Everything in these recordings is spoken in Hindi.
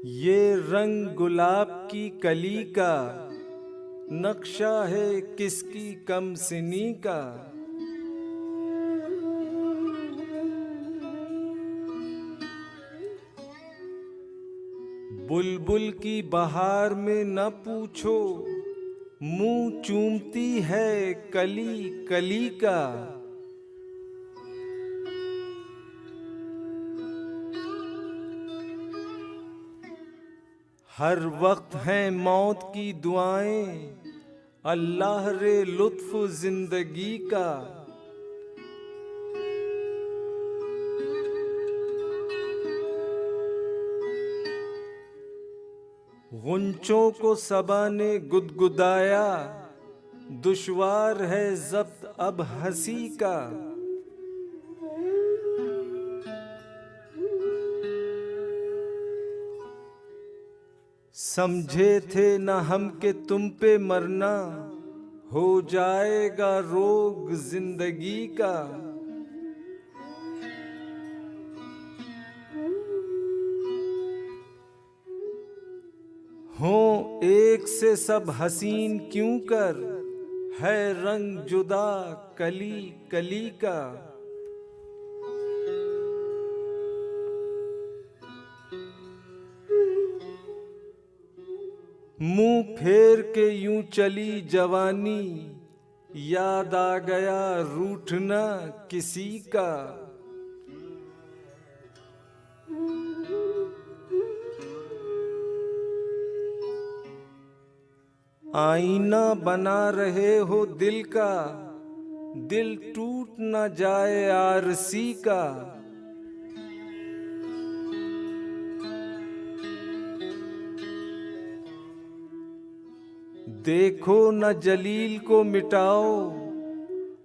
ये रंग गुलाब की कली का, नक्शा है किसकी कम सिनी का। बुलबुल की बहार में न पूछो, मुंह चूमती है कली कली का। हर वक्त है मौत की दुआएं, अल्लाह रे लुत्फ जिंदगी का। गुंचों को सबा ने गुदगुदाया, दुश्वार है जब्त अब हंसी का। समझे थे न हम के तुम पे मरना, हो जाएगा रोग जिंदगी का। हो एक से सब हसीन क्यों कर, है रंग जुदा कली कली का। मुंह फेर के यूं चली जवानी, याद आ गया रूठना किसी का। आईना बना रहे हो दिल का, दिल टूट न जाए आरसी का। देखो न जलील को मिटाओ,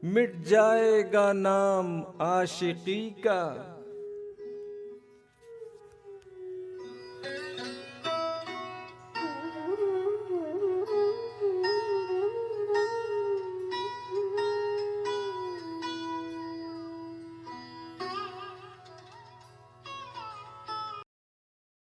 मिट जाएगा नाम आशिकी का।